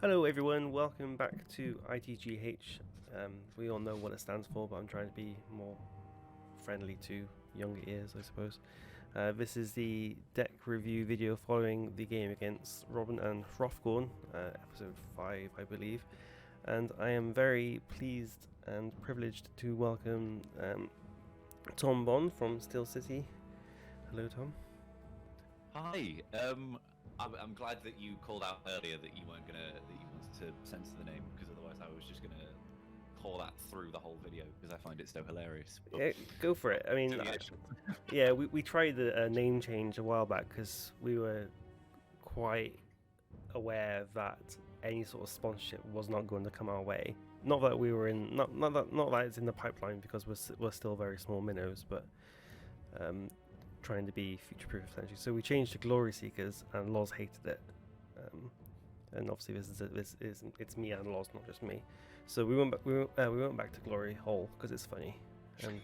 Hello everyone, welcome back to ITGH. We all know what it stands for, but I'm trying to be more friendly to younger ears, I suppose. This is the deck review video following the game against Robin and Hrothgorn, episode 5 I believe. And I am very pleased and privileged to welcome Tom Bond from Steel City. Hello Tom. Hi. I'm glad that you called out earlier that you wanted to censor the name, because otherwise I was just gonna pour that through the whole video because I find it so hilarious. But, Yeah, go for it. I mean, yeah, we tried the name change a while back because we were quite aware that any sort of sponsorship was not going to come our way. Not that we were in, not that it's in the pipeline, because we're still very small minnows, but trying to be future-proof essentially. So we changed to Glory Seekers, and Loz hated it. And obviously it's me and Loz, not just me. So we went back to Glory Hole because it's funny. And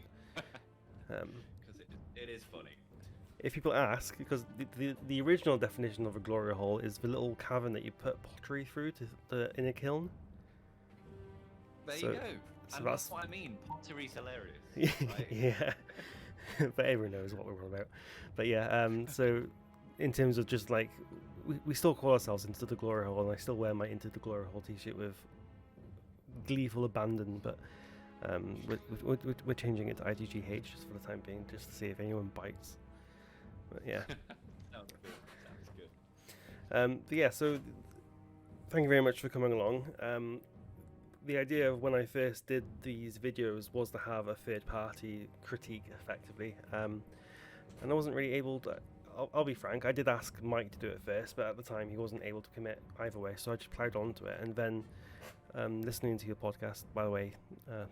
because it is funny. If people ask, because the original definition of a glory hole is the little cavern that you put pottery through in a kiln. There you go. And that's what I mean. Pottery's hilarious. Right? Yeah. But everyone knows what we're on about. But yeah, so in terms of just like, we still call ourselves Into the Glory Hole, and I still wear my Into the Glory Hole t-shirt with gleeful abandon, but we're changing it to ITGH just for the time being, just to see if anyone bites. But yeah. Sounds good. But yeah, so thank you very much for coming along. The idea of when I first did these videos was to have a third party critique effectively, and I wasn't really able to. I'll be frank, I did ask Mike to do it first, but at the time he wasn't able to commit either way, so I just plowed onto it. And then listening to your podcast, by the way,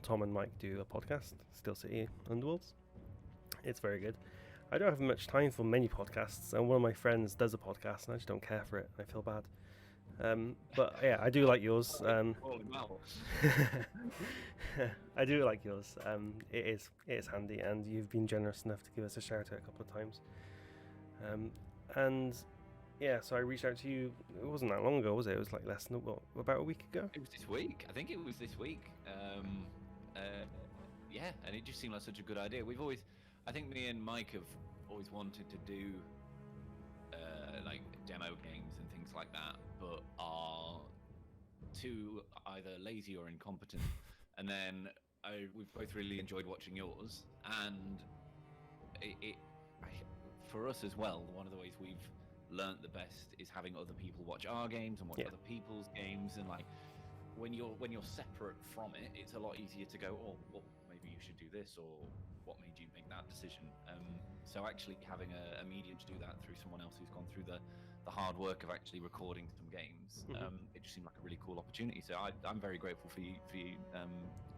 Tom and Mike do a podcast, Steel City Underworlds. It's very good. I don't have much time for many podcasts, and one of my friends does a podcast, and I just don't care for it. I feel bad. But yeah, I do like yours. I do like yours. It is handy, and you've been generous enough to give us a shout out a couple of times. And yeah, so I reached out to you. It wasn't that long ago, was it? It was like less than about a week ago. It was this week. I think it was this week. Yeah, and it just seemed like such a good idea. I think me and Mike have always wanted to do like demo games and things like that, but are too either lazy or incompetent. And then we've both really enjoyed watching yours, and for us as well, one of the ways we've learnt the best is having other people watch our games and watch other people's games, and like when you're separate from it, it's a lot easier to go, oh, well, maybe you should do this, or what made you make that decision. So actually having a medium to do that through someone else who's gone through the hard work of actually recording some games, it just seemed like a really cool opportunity. So I'm very grateful for you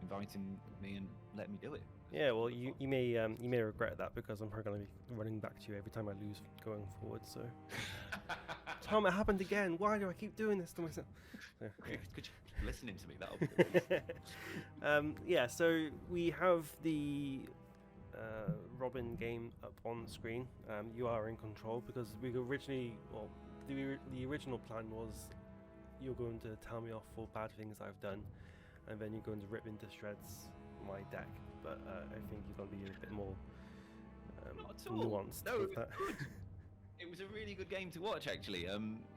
inviting me and letting me do it. Yeah, well, you may regret that, because I'm probably going to be running back to you every time I lose going forward. So, Tom, it happened again. Why do I keep doing this to myself? So, yeah. Could you listening to me? That'll be good. Yeah, so we have the Robin game up on the screen. You are in control, because we originally, well, the original plan was you're going to tell me off for bad things I've done, and then you're going to rip into shreds my deck. But I think you're going to be a bit more nuanced. No, it was a really good game to watch, actually.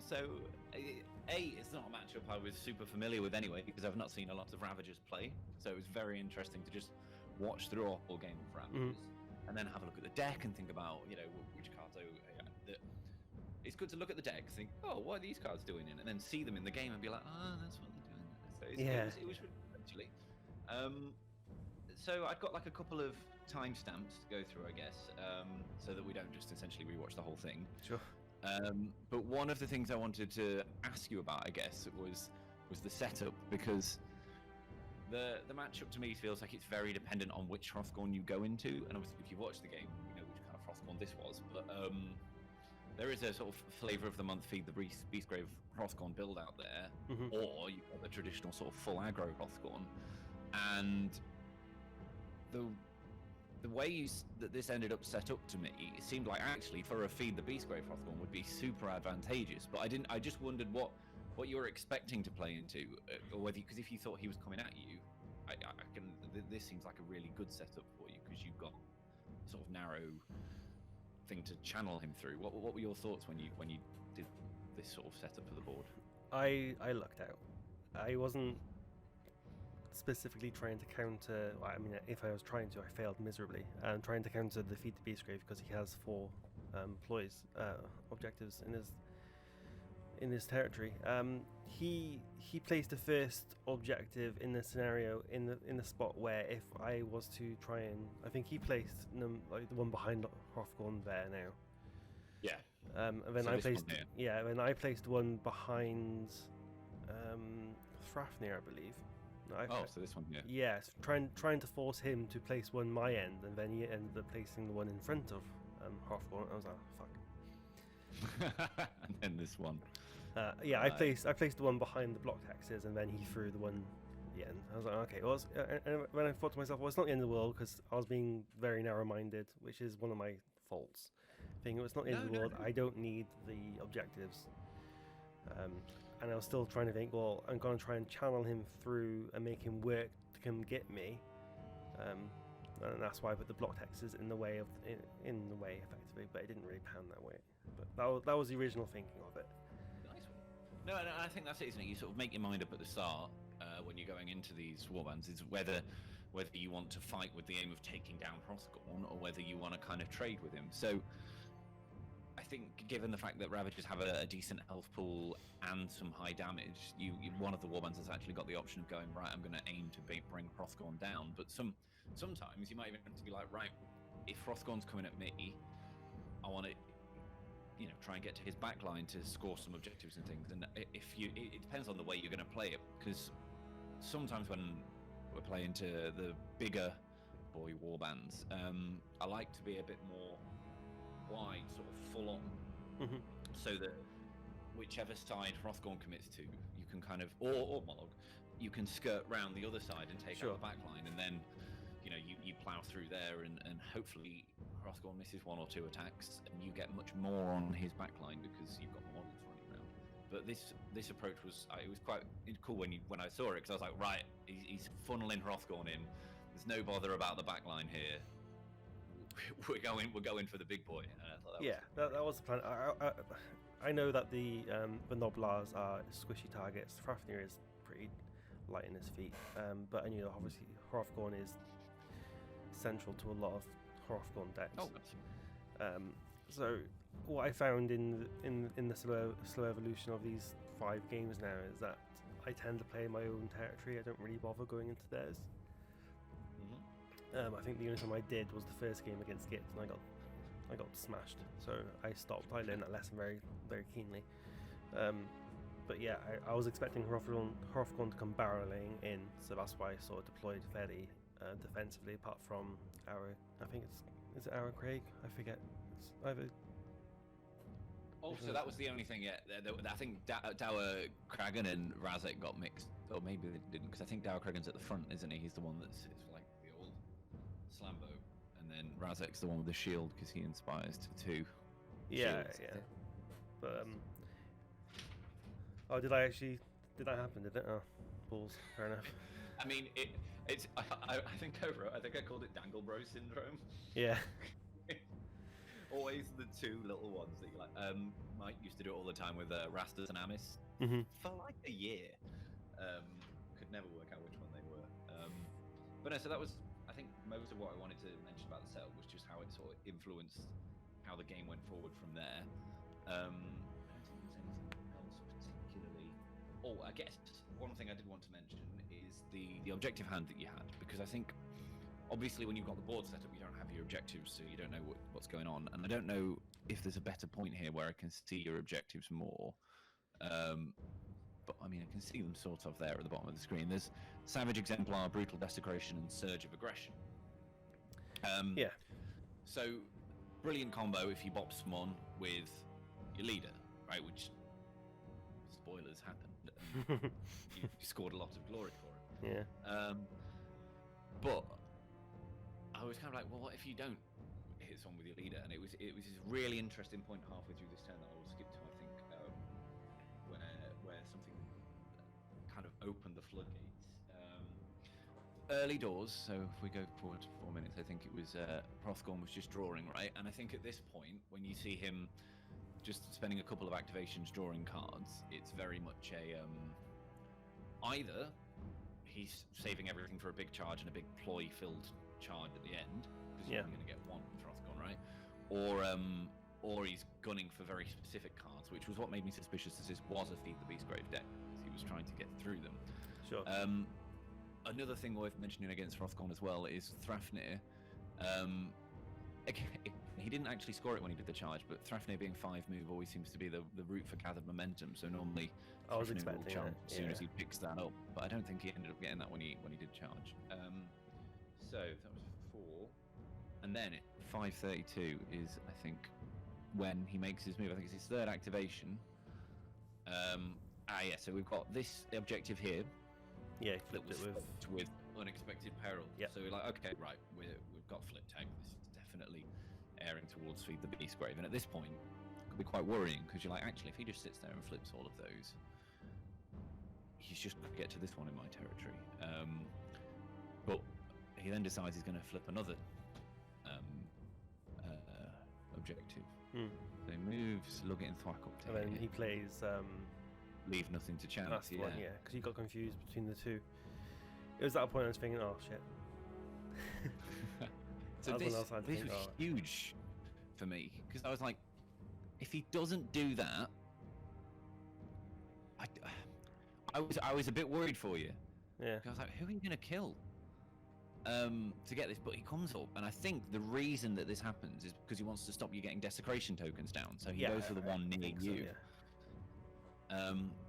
So, it's not a matchup I was super familiar with anyway, because I've not seen a lot of Ravagers play. So it was very interesting to just watch through a whole game of Ravagers, and then have a look at the deck and think about, which cards it's good to look at the deck, think, oh, what are these cards doing in, and then see them in the game and be like, oh, that's what they're doing. So it was really good, actually. So I've got like a couple of timestamps to go through, I guess, so that we don't just essentially rewatch the whole thing. Sure. But one of the things I wanted to ask you about, I guess, was the setup, because the matchup to me feels like it's very dependent on which Hrothgorn you go into, and obviously if you watch the game, you know which kind of Hrothgorn this was. But there is a sort of flavor of the month feed the Beastgrave Hrothgorn build out there, or you've got the traditional sort of full aggro Hrothgorn, and the way that this ended up set up to me, it seemed like actually for a feed the Beastgrave Hrothgorn would be super advantageous. But I just wondered what what you were expecting to play into, or whether because if you thought he was coming at you, I can. This seems like a really good setup for you because you've got sort of narrow thing to channel him through. What were your thoughts when you did this sort of setup for the board? I lucked out. I wasn't specifically trying to counter. I mean, if I was trying to, I failed miserably. Trying to counter the Defeat the Beastgrave because he has 4 objectives in his territory. He placed the first objective in the scenario in the spot where if I was to try and, I think he placed like the one behind Hrothgorn there now. Yeah. And then So I this placed one here. yeah, then I placed one behind Thrafnir, I believe. No, So this one here. yes, trying to force him to place one my end, and then he ended up placing the one in front of Hrothgorn. I was like, fuck. And then this one. Yeah, I placed the one behind the block taxes, and then he threw the one at the end. I was like, okay. Well, and when I thought to myself, well, it's not the end of the world because I was being very narrow-minded, which is one of my faults. Thinking it's not the end of the world. I don't need the objectives. And I was still trying to think, well, I'm going to try and channel him through and make him work to come get me. And that's why I put the block hexes in the way effectively, but it didn't really pan that way. But that was the original thinking of it. Nice one. No, and I think that's it, isn't it? You sort of make your mind up at the start when you're going into these warbands, is whether you want to fight with the aim of taking down Hrothgorn or whether you want to kind of trade with him. So I think given the fact that Ravagers have a decent health pool and some high damage, you one of the warbands has actually got the option of going, right, I'm going to aim to bring Hrothgorn down. But sometimes you might even have to be like, right, if Hrothgorn's coming at me, I want to try and get to his backline to score some objectives and things. And it depends on the way you're going to play it, because sometimes when we're playing to the bigger boy warbands, I like to be a bit more wide, sort of full on, so that whichever side Hrothgorn commits to, you can kind of, or Mollog, you can skirt round the other side and take out the backline, and then you plow through there, and hopefully Hrothgorn misses 1 or 2 attacks, and you get much more on his backline because you've got models running around. But this approach was quite cool when I saw it, because I was like, right, he's funneling Hrothgorn in. There's no bother about the backline here. We're going for the big boy. And I thought that was the plan. I know that the Noblars are squishy targets. Fafnir is pretty light in his feet, but I knew obviously Hrothgorn is central to a lot of Hrothgorn decks. So what I found in the slow evolution of these 5 games now is that I tend to play my own territory. I don't really bother going into theirs. I think the only time I did was the first game against Git, and I got smashed. So I stopped. I learned that lesson very, very keenly. But yeah, I was expecting Hrothgorn to come barreling in, so that's why I sort of deployed fairly defensively. Apart from I think is it Ara Craig? I forget. It's either. So that was the only thing. Yeah, I think Dower Kragan and Razek got mixed, or maybe they didn't, because I think Dower Kragan's at the front, isn't he? He's the one that's like the old Slambo, and then Razek's the one with the shield because he inspires to 2. Yeah, shields. yeah. But did that happen? Did it? Oh, balls. Fair enough. I mean, it's. I think I called it Dangle Bro syndrome. Yeah. Always the 2 little ones that you like. Mike used to do it all the time with Rastus and Amis for like a year. Could never work out which one they were. But no, so that was, I think, most of what I wanted to mention about the setup was just how it sort of influenced how the game went forward from there. I don't think there's anything else particularly. Oh, I guess one thing I did want to mention is the objective hand that you had, because I think obviously when you've got the board set up, you don't have your objectives, so you don't know what's going on. And I don't know if there's a better point here where I can see your objectives more. But I mean, I can see them sort of there at the bottom of the screen. There's Savage Exemplar, Brutal Desecration, and Surge of Aggression. Yeah. So, brilliant combo if you bop Smon with your leader, right? Which, spoilers, happened. You scored a lot of glory for it. Yeah. But I was kind of like, well, what if you don't hit someone with your leader? And it was this really interesting point halfway through this turn that I will skip to, I think, where something opened the floodgates. Early doors, so if we go forward 4 minutes, I think it was Hrothgorn was just drawing, right? And I think at this point, when you see him just spending a couple of activations drawing cards, it's very much a either he's saving everything for a big charge and a big ploy-filled charge at the end, because you're only going to get one with Hrothgorn, right? Or he's gunning for very specific cards, which was what made me suspicious that this was a Feed the Beastgrave deck, because he was trying to get through them. Sure. Another thing worth mentioning against Hrothgorn as well is Thrafnir. He didn't actually score it when he did the charge, but Thrafnir being 5 move always seems to be the route for gathered momentum. So normally Thrafnir will charge as soon as he picks that up, but I don't think he ended up getting that when he did charge. So that was 4, and then 5:32 is, I think, when he makes his move. I think it's his 3rd activation. So we've got this objective here. Yeah, that was with unexpected peril. Yeah. So we're like, okay, right, we've got flip tag. This is definitely airing towards Feed the Beastgrave, and at this point, it could be quite worrying, because you're like, actually, if he just sits there and flips all of those, he's just going to get to this one in my territory. But he then decides he's going to flip another objective. So he moves Lugget and Thwack up to and then he plays Leave Nothing to Chance. That's the one, because he got confused between the two. It was at that point I was thinking, oh shit. So this was huge for me, because I was like, if he doesn't do that, I was a bit worried for you. Yeah. I was like, who are you going to kill to get this? But he comes up, and I think the reason that this happens is because he wants to stop you getting desecration tokens down. So he goes for the one near you.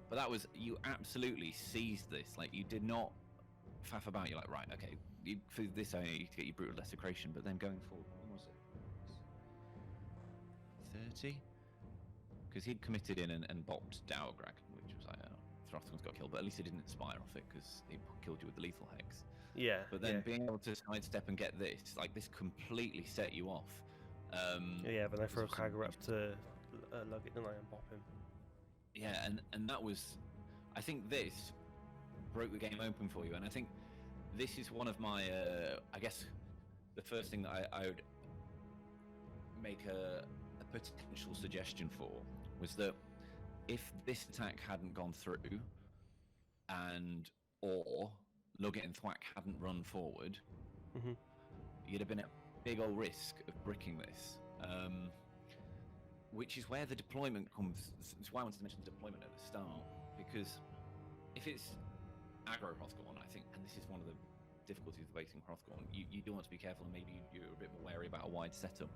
But that was, you absolutely seized this. Like, you did not faff about. You're like, right, okay, for this I need to get you brutal desecration. But then going forward, what was it? 30? Because he'd committed in and bopped Dauergrag, which was like, Throthgon's got killed, but at least he didn't inspire off it, because he killed you with the lethal hex. Yeah. But then being able to sidestep and get this, like, this completely set you off. Then I throw Kragger up to Lugget, and I unbop him. Yeah, and that was, I think this broke the game open for you, and I think this is one of my, I guess, the first thing that I would make a potential suggestion for was that if this attack hadn't gone through, or Lugget and Thwack hadn't run forward, you'd have been at big old risk of bricking this. Which is where the deployment comes. That's why I wanted to mention the deployment at the start, because if it's aggro Hrothgorn, I think, and this is one of the difficulties of facing Hrothgorn, you do want to be careful, and maybe you're a bit more wary about a wide setup.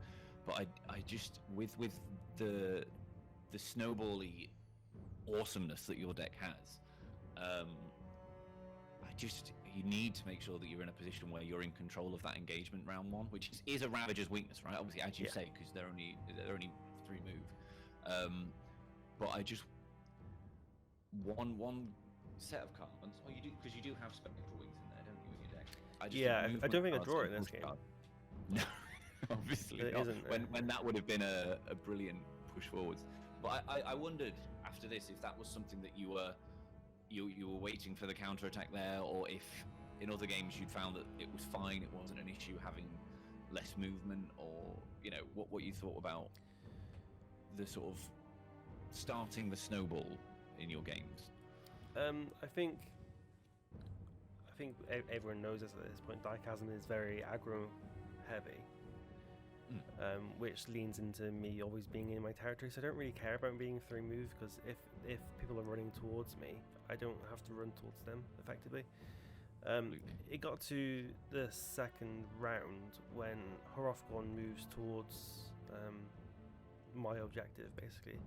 But I just, with the snowbally awesomeness that your deck has, you need to make sure that you're in a position where you're in control of that engagement round 1, which is a Ravager's weakness, right? Obviously, as you say, because they're only 3 move. But I just one set of cards. Oh, you do, because you do have Spectral Wings in there, don't you, in your deck? I don't think I draw it in this game. No, obviously it not. Isn't, when that would have been a brilliant push forwards. But I wondered after this if that was something that you were waiting for the counter attack there, or if in other games you'd found that it was fine, it wasn't an issue having less movement, or what you thought about the sort of starting the snowball in your games. I think everyone knows this at this point. Dichasm is very aggro heavy, which leans into me always being in my territory. So I don't really care about being 3 move, because if people are running towards me, I don't have to run towards them effectively. It got to the 2nd round when Hrothgorn moves towards my objective, basically.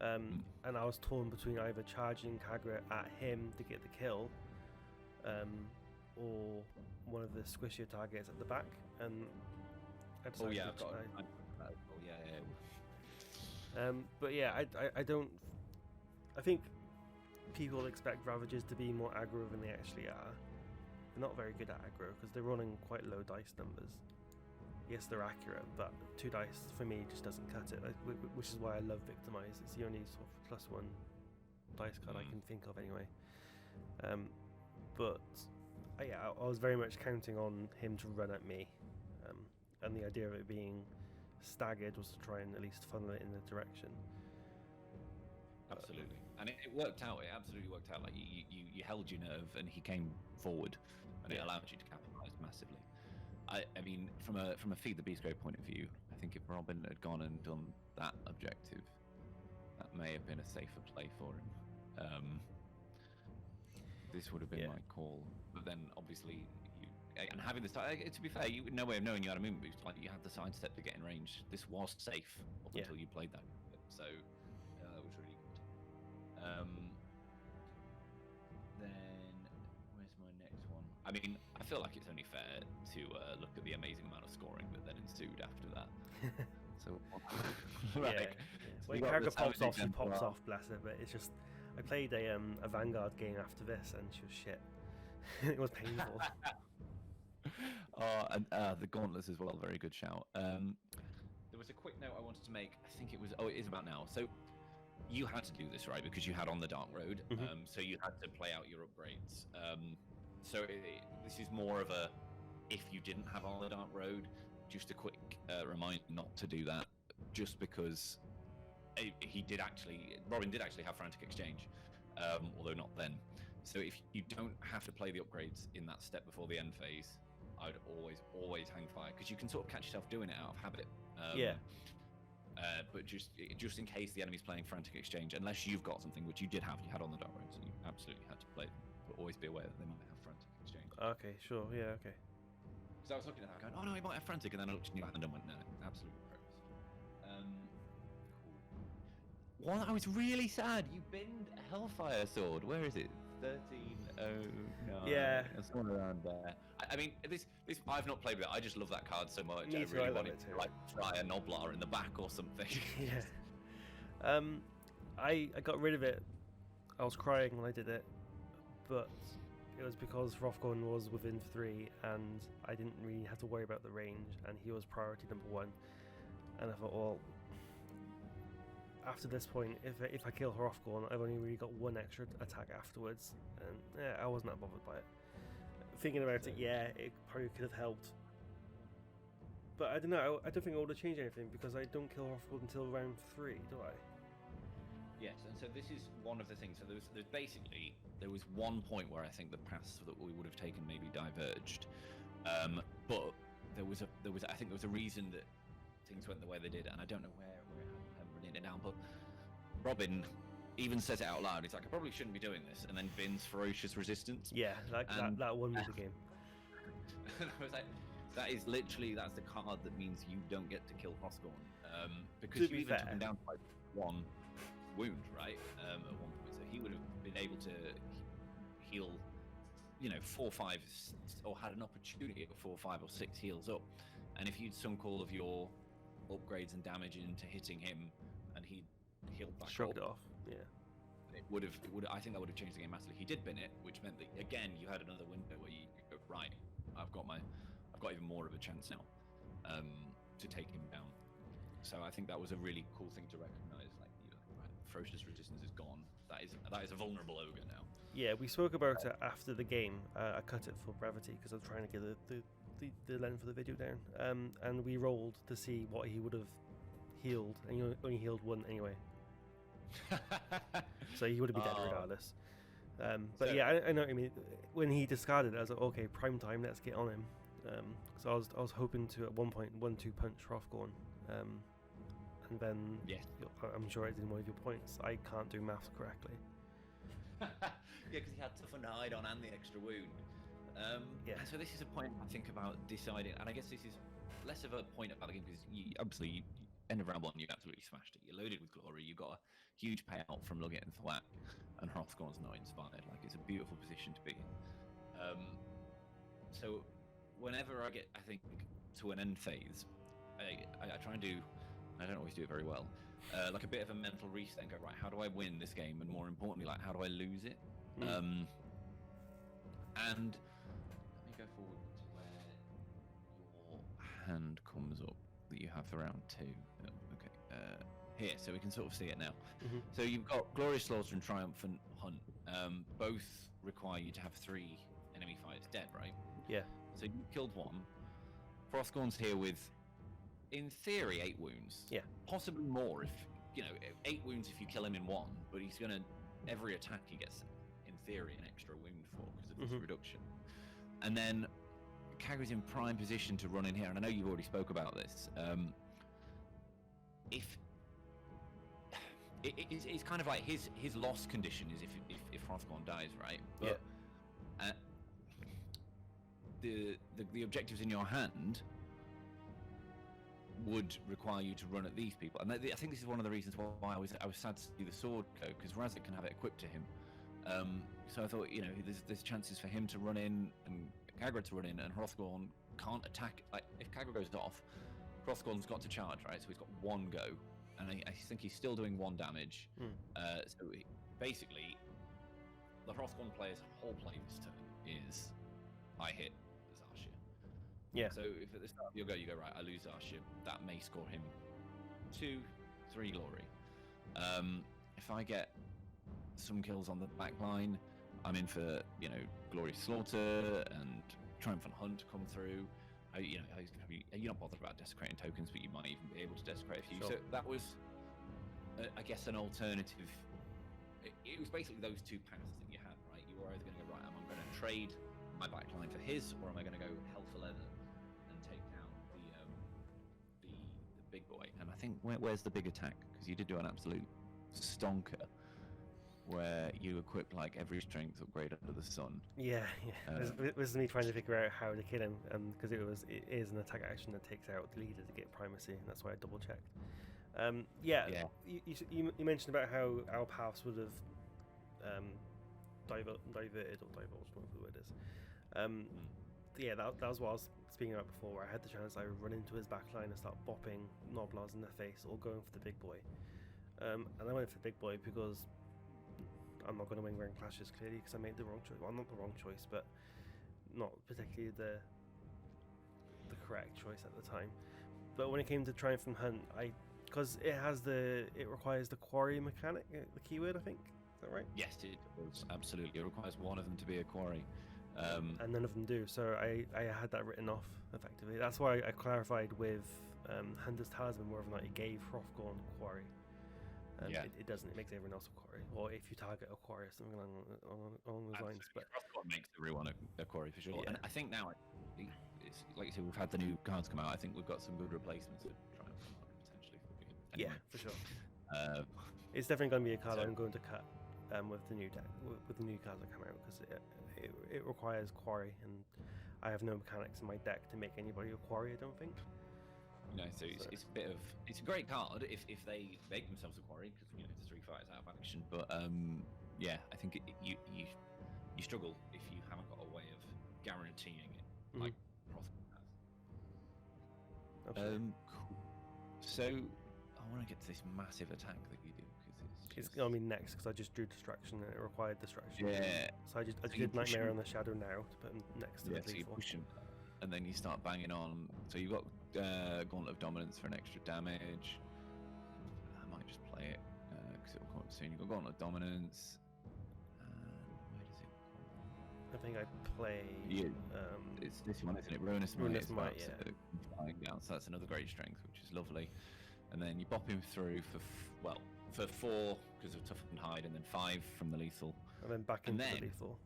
And I was torn between either charging Kagura at him to get the kill, or one of the squishier targets at the back. And I decided but yeah, I don't. I think people expect Ravagers to be more aggro than they actually are. They're not very good at aggro because they're running quite low dice numbers. Yes, they're accurate, but 2 dice for me just doesn't cut it, which is why I love Victimize. It's the only sort of +1 dice card I can think of anyway. But yeah, I was very much counting on him to run at me, and the idea of it being staggered was to try and at least funnel it in the direction. Absolutely, and it worked out. It absolutely worked out. Like you held your nerve, and he came forward, and it allowed you to capitalise massively. I mean, from a feed the beast point of view, I think if Robin had gone and done that objective, that may have been a safer play for him. This would have been my call, but then obviously and having this, to be fair, you no way of knowing you had a movement boost. Like you had the sidestep to get in range. This was safe up until you played that, so that was really good. Then where's my next one? I mean, I feel like it's only fair to look at the amazing amount of scoring that then ensued after that. So when character pops off, she pops off, bless her. But it's just, I played a Vanguard game after this, and she was shit. It was painful. And the gauntlets as well, very good shout. There was a quick note I wanted to make. I think it was, it is about now. So you had to do this, right? Because you had On the Dark Road. So you had to play out your upgrades. So this is more of a, if you didn't have On the Dark Road, just a quick reminder not to do that, just because Robin did actually have Frantic Exchange, although not then. So if you don't have to play the upgrades in that step before the end phase, I'd always hang fire, because you can sort of catch yourself doing it out of habit. But just in case the enemy's playing Frantic Exchange, unless you've got something, which you did have, you had On the Dark Road, so you absolutely had to play them, but always be aware that they might have Frantic Exchange. Okay, sure, yeah, okay. So I was looking at that going, oh no, he might have Frantic, and then I looked in your hand and went, no, absolutely pros. Cool. One, I was really sad. You binned Hellfire Sword. Where is it? 1309. Yeah. Somewhere around there. I mean, this I've not played with it. I just love that card so much. Me I too, really I love wanted it too. to like try a Noblar in the back or something. Yeah. I got rid of it. I was crying when I did it, but it was because Hrothgorn was within 3 and I didn't really have to worry about the range, and he was priority number 1. And I thought, well, after this point, if I kill Hrothgorn, I've only really got 1 extra attack afterwards, and I wasn't that bothered by it. Thinking about it, it probably could have helped, but I don't know. I don't think it would have changed anything, because I don't kill Hrothgorn until round 3, do I? Yes, and so this is one of the things. So there was one point where I think the paths that we would have taken maybe diverged, but there was I think there was a reason that things went the way they did, and I don't know where I'm running it down, but Robin even says it out loud. He's like, I probably shouldn't be doing this, and then bins Ferocious Resistance. Yeah, that won me the game. I was like, that's the card that means you don't get to kill Hrothgorn, because you even took him down by 1 wound, right? At one point, so he would have been able to heal, 4, 5, or had an opportunity at 4, 5, or 6 heals up. And if you'd sunk all of your upgrades and damage into hitting him, and he healed back Shrugged up, off, yeah. It would have. I think that would have changed the game massively. He did bin it, which meant that again you had another window where you could go, right, I've got even more of a chance now to take him down. So I think that was a really cool thing to recognise. Like, right, Ferocious Resistance is gone. That is a vulnerable ogre now. Yeah, we spoke about it after the game. I cut it for brevity because I was trying to get the length of the video down. And we rolled to see what he would have healed, and he only healed 1 anyway. So he would have been dead regardless. But yeah, I know what I mean. When he discarded it, I was like, okay, prime time, let's get on him. So I was hoping to at one point 1-2 punch Hrothgorn. And then I'm sure it's in one of your points. I can't do maths correctly. Because he had toughened hide on and the extra wound. So this is a point I think about deciding, and I guess this is less of a point about the game, because obviously end of round 1 you absolutely smashed it. You're loaded with glory. You got a huge payout from Lugget and Thwack, and Hrothgorn's not inspired. Like, it's a beautiful position to be in. So whenever I get, I think, to an end phase, I try and do. I don't always do it very well. Like a bit of a mental reset and go, right, how do I win this game? And more importantly, like, how do I lose it? And let me go forward to where your hand comes up that you have for round 2. Okay, here, so we can sort of see it now. So you've got Glorious Slaughter and Triumphant Hunt. both require you to have 3 enemy fighters dead, right? Yeah. So you killed 1. Frostgorn's here with, in theory, 8 wounds. Yeah. Possibly more if, 8 wounds if you kill him in 1, but he's going to, every attack he gets, in theory, an extra wound for because of this reduction. And then Kagu's in prime position to run in here, and I know you've already spoke about this. It's kind of like his loss condition is if Frostgorn dies, right? But, the objectives in your hand would require you to run at these people, and I think this is one of the reasons why I was sad to see the sword go, because Razak can have it equipped to him. So I thought, there's chances for him to run in and Kagra to run in, and Hrothgorn can't attack. Like if Kagra goes off, Hrothgorn's got to charge, right? So he's got 1 go, and I think he's still doing 1 damage. So basically, the Hrothgorn player's whole play this turn is I hit Zarshir. Yeah. So if at the start of your go you go, right, I lose Zarshir, that may score him 2, 3 glory. If I get some kills on the back line, I'm in for, Glorious Slaughter and Triumphant Hunt to come through. You're not bothered about desecrating tokens, but you might even be able to desecrate a few. Sure. So that was, I guess, an alternative. It was basically those 2 paths that you had, right? You were either going to go, right, am I going to trade my backline for his, or am I going to go hell for leather and take down the big boy? And I think, where's the big attack? Because you did do an absolute stonker where you equipped like every strength upgrade under the sun. Yeah. It was me trying to figure out how to kill him, because it is an attack action that takes out the leader to get primacy, and that's why I double checked. You mentioned about how our paths would have diverted or divulged, whatever the word is. That was what I was speaking about before, where I had the chance I would run into his backline and start bopping Noblars in the face or going for the big boy. And I went for the big boy because I'm not going to win Grand Clashes, clearly, because I made the wrong choice. Well, not the wrong choice, but not particularly the correct choice at the time. But when it came to Triumphant Hunt, because it requires the quarry mechanic, the keyword, I think. Is that right? Yes, it does. Absolutely. It requires one of them to be a quarry. And none of them do, so I had that written off, effectively. That's why I clarified with Hunter's Talisman whether or not it gave Hrothgorn a quarry. It doesn't. It makes everyone else a quarry, or if you target a quarry or something along those lines. But Hrothgorn makes everyone a quarry for sure. Yeah. And I think now, it's like you said, we've had the new cards come out. I think we've got some good replacements that try and come out potentially for you. Anyway. Yeah, for sure. It's definitely going to be a card I'm going to cut with the new deck, with the new cards that come out, because it requires quarry, and I have no mechanics in my deck to make anybody a quarry, I don't think. So it's a bit of, it's a great card if they make themselves a quarry, because it's 3 fighters out of action. But I think you struggle if you haven't got a way of guaranteeing it, like Hrothgorn has. Absolutely. Cool. So I want to get to this massive attack that you do, because It's going to be next, because I just drew Distraction and it required Distraction. Yeah. So I did Nightmare on the Shadow now to put him next to the so you lethal. push him, and then you start banging on. So you've got Gauntlet of Dominance for an extra damage. I might just play it because it will come up soon. You've got Gauntlet of Dominance. Where does it come? I think I play. It's this one, isn't it? Ruinous Ruinous Might. Might, yeah. Flying down, so that's another great strength, which is lovely. And then you bop him through for 4 because of Tough and Hide, and then 5 from the lethal. And then back into the lethal.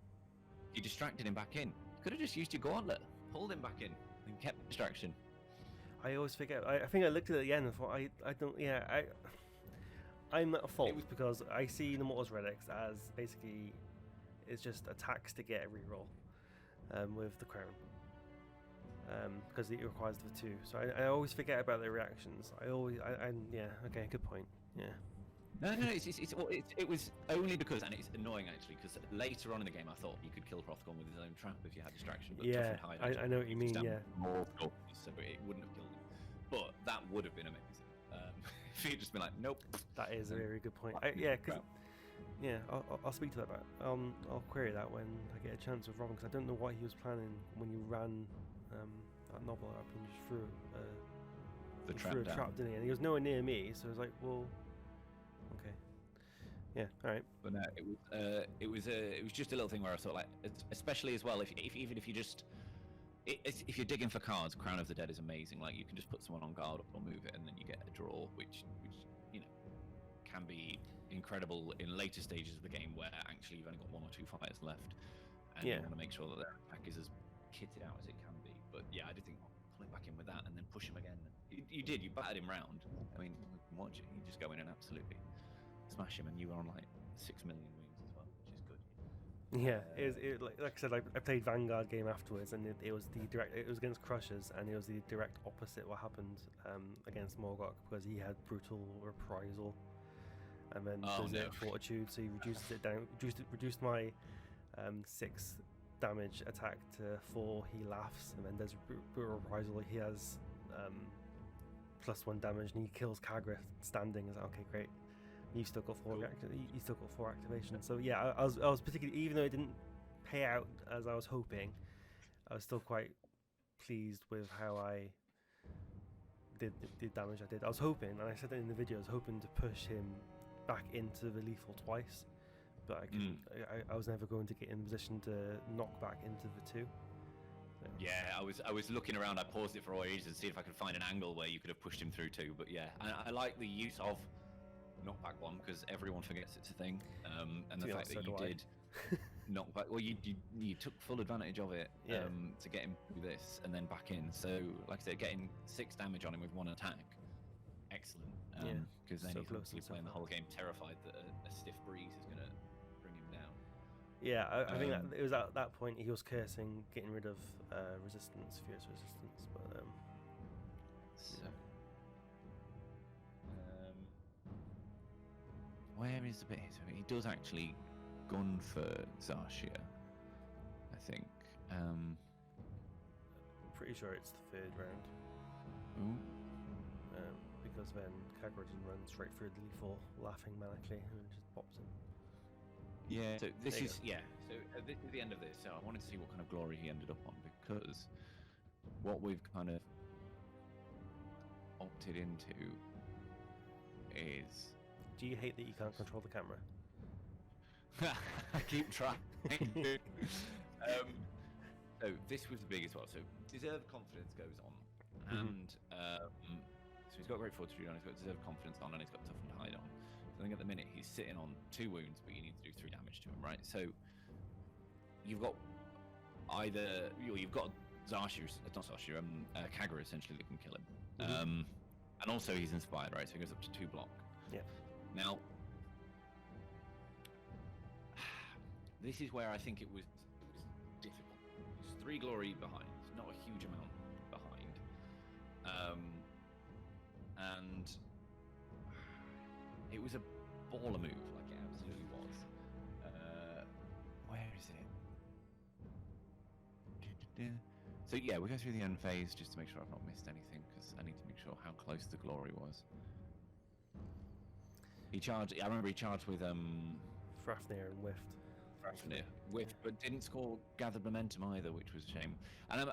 You distracted him back in. Could have just used your Gauntlet, pulled him back in, and kept distraction. I always forget. I think I looked at it again and thought, I'm at fault because I see the Mortals Relics as basically it's just attacks to get every roll with the crown, because it requires the 2. So I always forget about their reactions. Okay, good point. Yeah. No, it was only because, and it's annoying actually, because later on in the game I thought you could kill Hrothgorn with his own trap if you had distraction. But Yeah, Tough and Hide I know what you mean. Yeah. More scorpions, so it wouldn't have killed him, but that would have been amazing. If he'd just been like, nope. That is a very good point. I'll speak to that about. I'll query that when I get a chance with Robin, because I don't know what he was planning when you ran that novel up and just threw the trap, didn't he? And he was nowhere near me, so I was like, well, okay. Yeah. All right. But no, it was just a little thing where I thought, like, especially as well, if even if you just if you're digging for cards, Crown of the Dead is amazing. Like, you can just put someone on guard or move it, and then you get a draw, which you know can be incredible in later stages of the game where actually you've only got 1 or 2 fighters left, and you want to make sure that their attack is as kitted out as it can be. But yeah, I did think, pull him back in with that and then push him again. You did. You battered him round. I mean, you can watch it. You just go in and absolutely smash him, and you were on like 6 million wounds as well, which is good. Yeah, like I said, I played Vanguard game afterwards, and it was it was against Crushers, and it was the direct opposite what happened against Morgok, because he had brutal reprisal, and then Berserk Fortitude, so he reduced it down, reduced my 6 damage attack to 4. He laughs, and then there's brutal reprisal. He has +1 damage, and he kills Kagra standing. Is like, okay, great. You still got 4. You still got 4 activations. So yeah, I was particularly, even though it didn't pay out as I was hoping, I was still quite pleased with how I did the damage I did. I was hoping, and I said that in the video, I was hoping to push him back into the lethal twice, but I couldn't. I was never going to get in the position to knock back into the 2. So. Yeah, I was looking around. I paused it for ages to see if I could find an angle where you could have pushed him through 2. But yeah, I like the use of knockback 1 because everyone forgets it's a thing, and the fact that you did knockback. Well, you took full advantage of it to get him through this and then back in. So, like I said, getting 6 damage on him with 1 attack, excellent. Because then he's obviously playing the whole game terrified that a stiff breeze is going to bring him down. Yeah, I think that it was at that point he was cursing getting rid of resistance, fierce resistance, but where is the bit here? So he does actually gun for Zarshia, I think. I'm pretty sure it's the 3rd round. Ooh. Because then Kagra runs straight through the lethal, laughing manically, and then just pops him. Yeah, so this is this is the end of this. So I wanted to see what kind of glory he ended up on, because what we've kind of opted into is... Do you hate that you can't control the camera? I keep trying. So this was the biggest one. So deserved confidence goes on, and so he's got great fortitude on, he's got deserved confidence on, and he's got toughened hide on. So I think at the minute he's sitting on 2 wounds, but you need to do 3 damage to him, right? So you've got you've got Kagra essentially that can kill him, and also he's inspired, right? So he goes up to 2 block. Yeah. Now, this is where I think it was difficult. It's 3 glory behind, it's not a huge amount behind, and it was a baller move, like it absolutely was. Where is it? So yeah, we go through the end phase just to make sure I've not missed anything, because I need to make sure how close the glory was. He charged. I remember he charged with Fafnir and whiffed. Fafnir whiffed, but didn't score gathered momentum either, which was a shame. And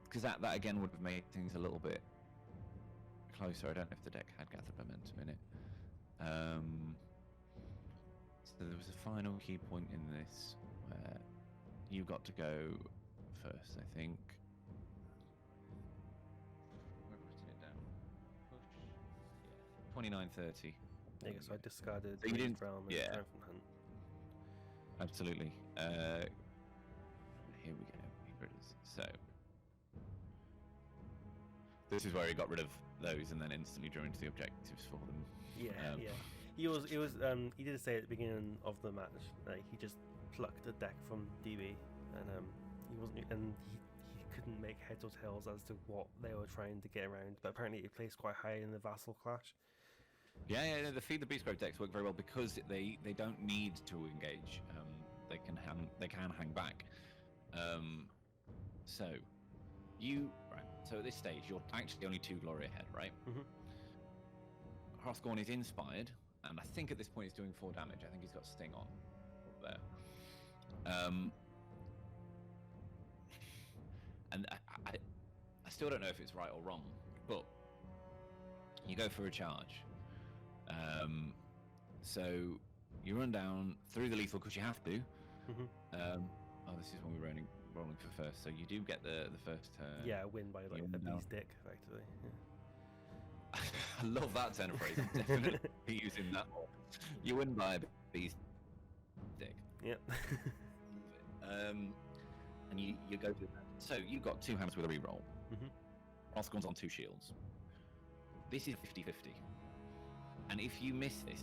because that again would have made things a little bit closer. I don't know if the deck had gathered momentum in it. So there was a final key point in this where you got to go first, I think. We're putting it down. Push. Yeah. 29-30. There you go. So I discarded so you didn't, Realm and Triumphant Hunt. Absolutely. Here we go. Here it is. So this is where he got rid of those and then instantly drew into the objectives for them. Yeah, yeah. He did say at the beginning of the match, like, he just plucked a deck from DB, and he couldn't make heads or tails as to what they were trying to get around. But apparently, it placed quite high in the Vassal Clash. Yeah, the Feed the Beastgrave decks work very well because they don't need to engage. They can hang back. So at this stage, you're actually only 2 glory ahead, right? Hrothgorn is inspired, and I think at this point he's doing 4 damage. I think he's got Sting on up there. And I still don't know if it's right or wrong, but you go for a charge. So you run down through the lethal because you have to. This is when we're rolling for first. So you do get the first turn. Yeah, win by like a bee's dick, effectively. Yeah. I love that turn of phrase. I'm definitely using that one. You win by a bee's dick. Yep. And you go to. So you've got 2 hands with a reroll. Oscorn's on 2 shields. This is 50-50. And if you miss this,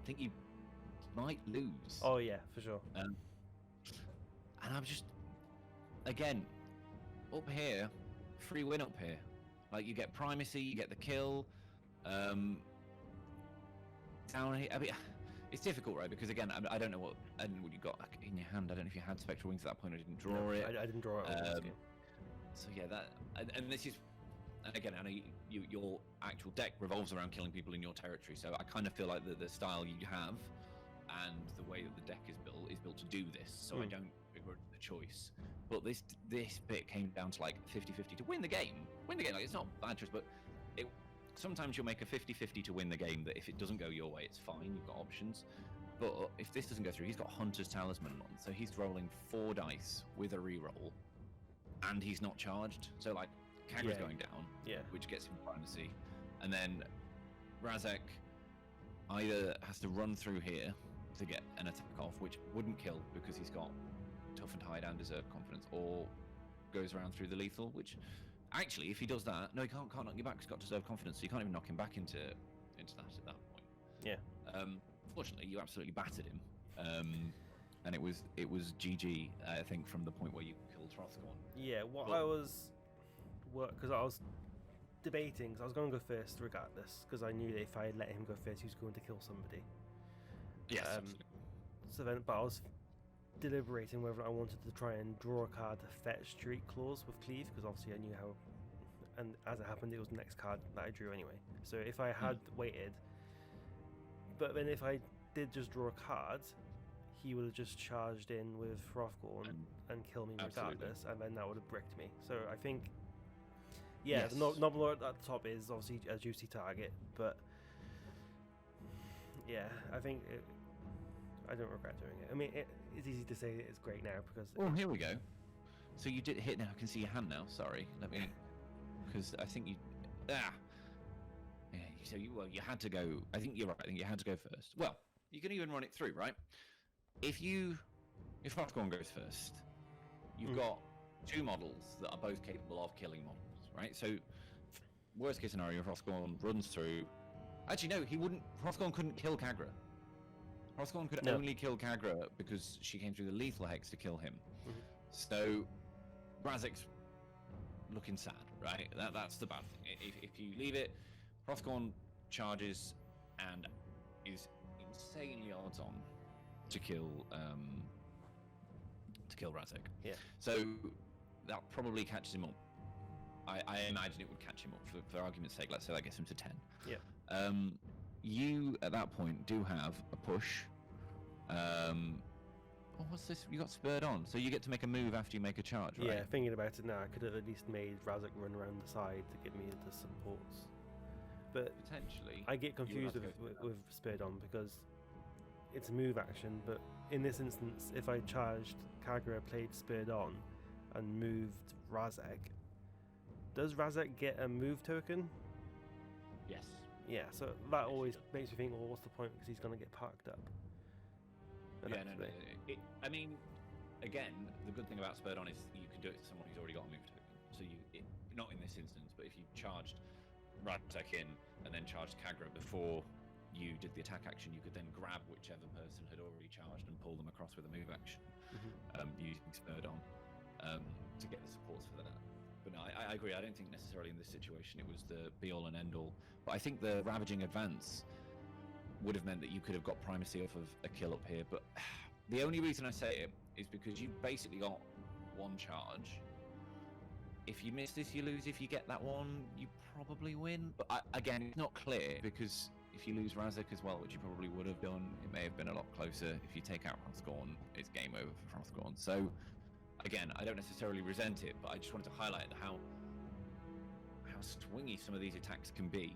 I think you might lose. Oh yeah, for sure. And I'm just, again, up here, free win up here. Like, you get primacy, you get the kill. Down here, I mean, it's difficult, right? Because again, I don't know what you got in your hand. I don't know if you had Spectral Wings at that point. I didn't draw it. I didn't draw it. So yeah, that and this is, and again, I know your actual deck revolves around killing people in your territory. So I kind of feel like the style you have and the way that the deck is built to do this. So I don't begrudge the choice. But this bit came down to like 50-50 to win the game. Like, it's not a bad choice, but sometimes you'll make a 50-50 to win the game that if it doesn't go your way, it's fine, you've got options. But if this doesn't go through, he's got Hunter's Talisman on, so he's rolling 4 dice with a reroll, and he's not charged. So like, Kagra's going down, which gets him primacy, and then Razek either has to run through here to get an attack off, which wouldn't kill because he's got Toughened Hide and Deserved Confidence, or goes around through the lethal, which... Actually, if he does that, no, he can't knock you back. He's got Deserved Confidence, so you can't even knock him back into that at that point. Yeah. Fortunately, you absolutely battered him, and it was GG. I think from the point where you killed Hrothgorn. Yeah. Because I was debating, because I was going to go first regardless, because I knew that if I let him go first, he was going to kill somebody. Yes. But I was deliberating whether I wanted to try and draw a card to fetch Street Claws with Cleave, because obviously I knew how, and as it happened, it was the next card that I drew anyway. So if I had waited, but then if I did just draw a card, he would have just charged in with Hrothgorn and killed me regardless, and then that would have bricked me. So I think, the Noble Lord at the top is obviously a juicy target, but yeah, I think I don't regret doing it. I mean, it's easy to say it's great now because... Oh, here we go. So you did hit now. I can see your hand now. Sorry. Let me... Because I think you... Yeah, so you had to go... I think you're right. I think you had to go first. Well, you can even run it through, right? If Hrothgorn goes first, you've got 2 models that are both capable of killing models, right? So, worst case scenario, Hrothgorn runs through... Actually, no, he wouldn't... Hrothgorn couldn't kill Kagra. Hrothgorn could only kill Kagra because she came through the lethal hex to kill him. So Razek's looking sad, right? That's the bad thing. If you leave it, Hrothgorn charges and is insanely odds on to kill Razek. Yeah. So that probably catches him up. I imagine it would catch him up for argument's sake. Let's say that gets him to 10. Yeah. You at that point do have a push. What's this? You got spurred on, so you get to make a move after you make a charge, right? Yeah, thinking about it now, I could have at least made Razek run around the side to give me the supports. But potentially, I get confused with spurred on because it's a move action. But in this instance, if I charged Kagra, played spurred on, and moved Razek, does Razek get a move token? Yes. Yeah, so that always makes me think, well, what's the point? Because he's going to get parked up. Yeah, no. I mean, again, the good thing about Spurred On is you can do it to someone who's already got a move token. So not in this instance, but if you charged Razek in and then charged Kagra before you did the attack action, you could then grab whichever person had already charged and pull them across with a move action, using Spurred On to get the supports for that. But no, I agree. I don't think necessarily in this situation it was the be-all and end-all. But I think the Ravaging Advance would have meant that you could have got primacy off of a kill up here. But the only reason I say it is because you basically got 1 charge. If you miss this, you lose. If you get that one, you probably win. But again, it's not clear because if you lose Razek as well, which you probably would have done, it may have been a lot closer. If you take out Hrothgorn, it's game over for Hrothgorn. So again, I don't necessarily resent it, but I just wanted to highlight how swingy some of these attacks can be.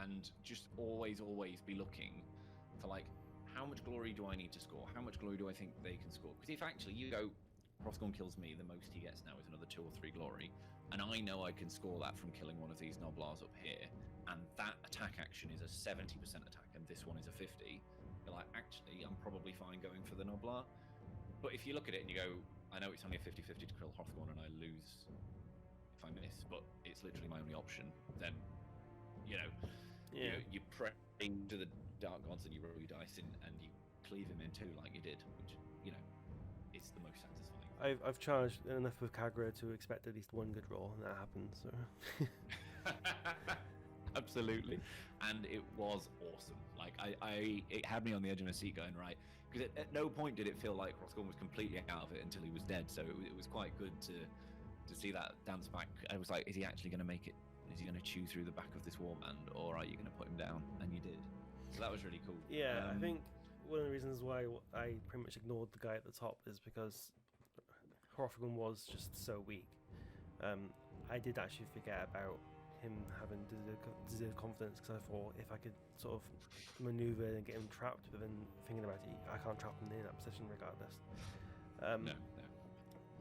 and just always be looking for like, how much glory do I need to score? How much glory do I think they can score? Because if actually you go, Hrothgorn kills me, the most he gets now is another 2 or 3 glory, and I know I can score that from killing one of these Noblars up here, and that attack action is a 70% attack, and this one is a 50. You're like, actually, I'm probably fine going for the Noblar. But if you look at it and you go, I know it's only a 50-50 to kill Hrothgorn, and I lose if I miss, but it's literally my only option, then, you you pray to the Dark Gods and you roll your dice in and you cleave him in two like you did, which, it's the most satisfying. I've charged enough with Kagura to expect at least one good roll, and that happened, so... Absolutely. And it was awesome. Like, it had me on the edge of my seat going, right, because at no point did it feel like Hrothgorn was completely out of it until he was dead, so it was quite good to see that dance back. I was like, is he actually going to make it? Is he going to chew through the back of this warband, or are you going to put him down? And you did. So that was really cool. Yeah, I think one of the reasons why I pretty much ignored the guy at the top is because Hrothgorn was just so weak. I did actually forget about him having deserved confidence, because I thought if I could sort of maneuver and get him trapped, but then thinking about it, I can't trap him in that position regardless. No.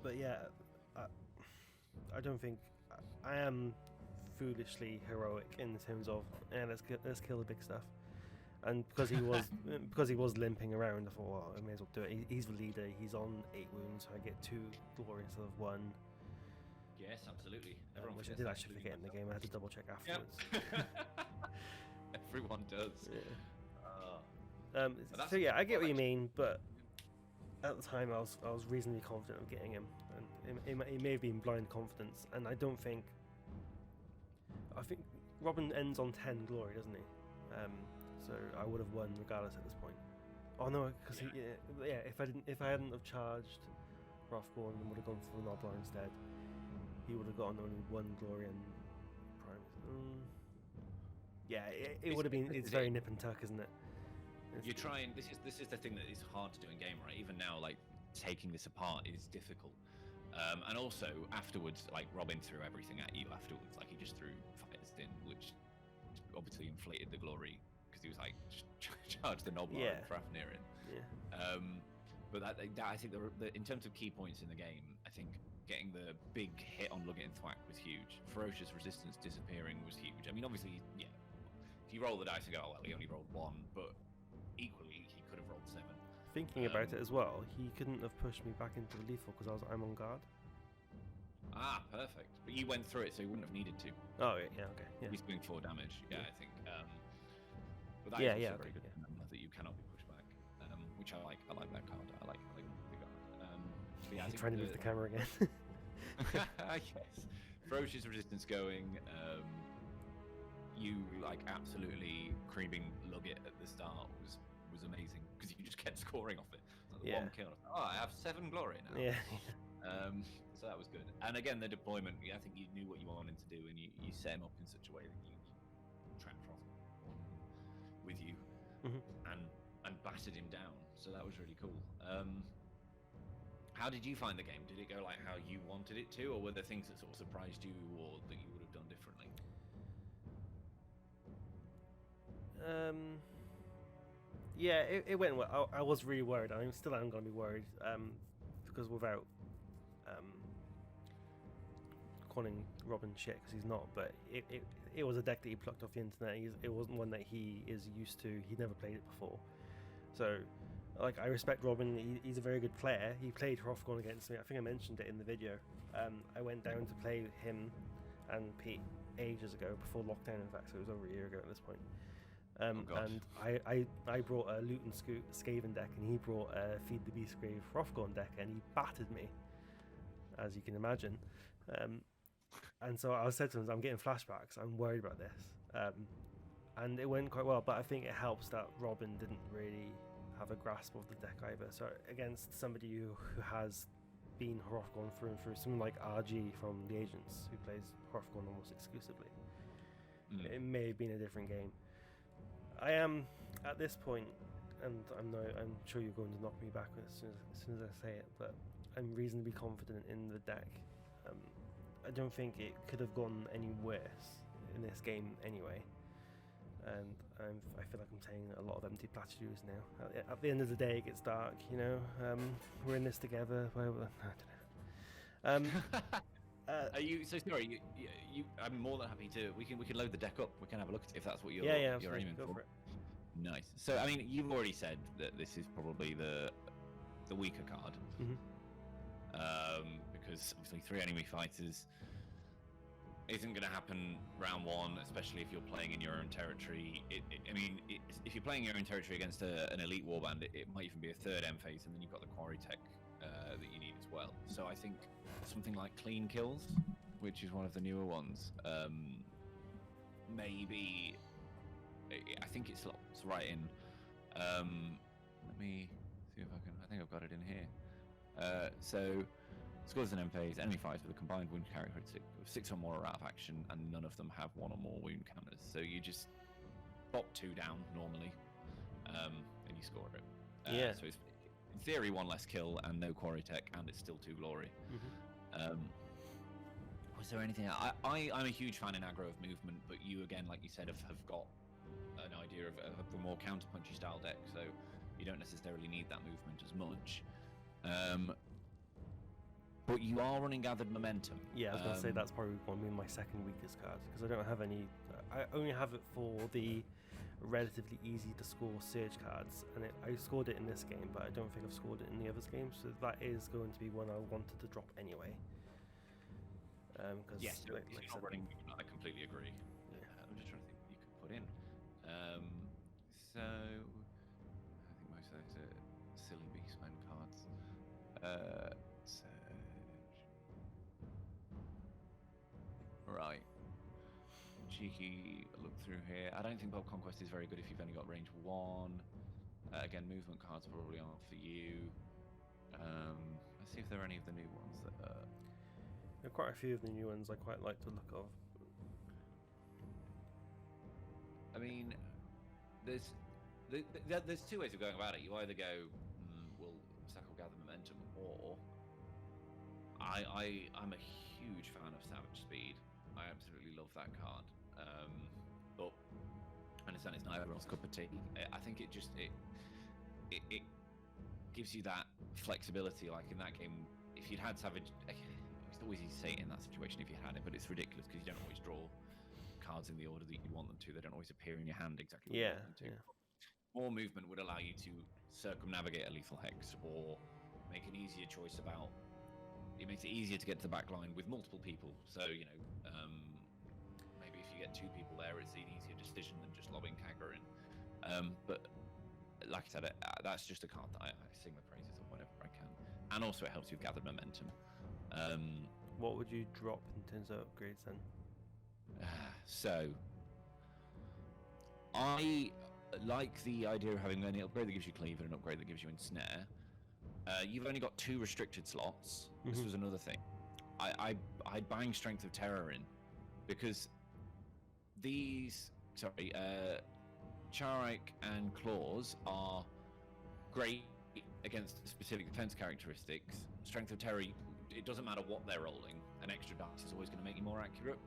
But yeah, I don't think I am foolishly heroic in terms of let's kill the big stuff. And because he was limping around, I thought, well, I may as well do it. He's the leader. He's on 8 wounds, so I get 2 glory instead of 1. Yes, absolutely. Which I did actually forget in the game. I had to double check afterwards. Yep. Everyone does. Yeah. So yeah, I get what you mean, but at the time I was reasonably confident of getting him, and it may have been blind confidence. And I think Robin ends on 10 glory, doesn't he? So I would have won regardless at this point. Oh no, because if I hadn't have charged Hrothgorn and would have gone for the Noblar instead, he would have gotten only 1 glory and prime. It would have been. It's very nip and tuck, isn't it? You're trying. This is the thing that is hard to do in game, right? Even now, like taking this apart is difficult. And also afterwards, like Robin threw everything at you afterwards. Like he just threw fires in, which obviously inflated the glory because he was like charge the Noblar and Fafnir in. Yeah. But that I think in terms of key points in the game, I think getting the big hit on Lugget and Thwack was huge. Ferocious Resistance disappearing was huge. I mean, obviously, yeah. If you roll the dice and go, oh, well, he only rolled 1, but equally he could have rolled 7. Thinking about it as well, he couldn't have pushed me back into the lethal because I'm on guard. Ah, perfect. But you went through it, so you wouldn't have needed to. Oh yeah, okay. Yeah. He's doing 4 damage. Yeah, I think. But that is very good to remember that you cannot be pushed back, which I like. I like that card. I like the guard. But yeah, trying to move the camera again. Yes. Ferocious Resistance going. You like absolutely creaming Lugget at the start was amazing because you just kept scoring off it. Like one kill. Oh, I have 7 glory now. Yeah. So that was good. And again, the deployment. I think you knew what you wanted to do, and you set him up in such a way that you trapped with you and battered him down. So that was really cool. How did you find the game? Did it go like how you wanted it to, or were there things that sort of surprised you or that you would have done differently? Yeah, it went well. I was really worried. I still am going to be worried because without calling Robin shit, because he's not, but it was a deck that he plucked off the internet. It wasn't one that he is used to. He'd never played it before. So, like, I respect Robin. He's a very good player. He played Hrothgorn against me. I think I mentioned it in the video. I went down to play with him and Pete ages ago, before lockdown, in fact, so it was over a year ago at this point. And I brought a Loot and Skaven deck, and he brought a Feed the Beastgrave Hrothgorn deck, and he battered me, as you can imagine. And so I said to him, I'm getting flashbacks, I'm worried about this. And it went quite well, but I think it helps that Robin didn't really have a grasp of the deck either. So against somebody who has been Hrothgorn through and through, someone like RG from The Agents, who plays Hrothgorn almost exclusively, it may have been a different game. I am, at this point, and I'm sure you're going to knock me back as soon as I say it, but I'm reasonably confident in the deck. I don't think it could have gone any worse in this game anyway. and I feel like I'm saying a lot of empty platitudes now. At the end of the day, it gets dark. You know, we're in this together. I don't know. Are you so sorry? I'm more than happy to. We can load the deck up. We can have a look at it if that's what you're aiming go for it. Nice. So I mean, you've already said that this is probably the weaker card, because obviously 3 enemy fighters isn't going to happen round 1, especially if you're playing in your own territory. If you're playing your own territory against an elite warband, it might even be a 3rd end phase, and then you've got the quarry tech that you need as well. So I think something like clean kills, which is one of the newer ones, maybe. I think it slots right in. Let me see if I can. I think I've got it in here. So, scores an end phase. Enemy fighters with a combined wound characteristic of 6 or more are out of action, and none of them have 1 or more wound counters. So you just pop 2 down normally, and you score it. So it's in theory 1 less kill and no quarry tech, and it's still 2 glory. Was there anything? I'm a huge fan in aggro of movement, but you again, like you said, have got an idea of a more counter-punchy style deck, so you don't necessarily need that movement as much. But you are running gathered momentum. Yeah, I was going to say that's probably going to be my second weakest card, because I don't have any. I only have it for the relatively easy to score surge cards, and I scored it in this game, but I don't think I've scored it in the other games, so that is going to be one I wanted to drop anyway. Yes, if you're not running, I completely agree. I'm just trying to think what you could put in. So I think most of those are silly beastmen cards. Right. Cheeky look through here. I don't think Bob Conquest is very good if you've only got range 1. Again, movement cards probably aren't for you. Let's see if there are any of the new ones that are. There are quite a few of the new ones I quite like the look of. I mean, there's 2 ways of going about it. You either go, we'll cycle gather momentum, or I'm a huge fan of Savage Speed. I absolutely love that card. But I understand it's not everyone's cup of tea. I think it gives you that flexibility. Like in that game, if you'd had Savage, it's always easy to say it in that situation if you had it, but it's ridiculous because you don't always draw cards in the order that you want them to. They don't always appear in your hand exactly where you want them to. More movement would allow you to circumnavigate a lethal hex, or make an easier choice about. It makes it easier to get to the back line with multiple people. So maybe if you get 2 people there, it's an easier decision than just lobbing Kagger in. But like I said, that's just a card that I sing the praises of whenever I can, and also it helps you gather momentum. What would you drop in terms of upgrades then? So I like the idea of having an upgrade that gives you cleave and an upgrade that gives you ensnare. You've only got 2 restricted slots. This was another thing. I'd bang Strength of Terror in, because these Charike and Claws are great against specific defense characteristics. Strength of Terror, it doesn't matter what they're rolling, an extra dice is always going to make you more accurate.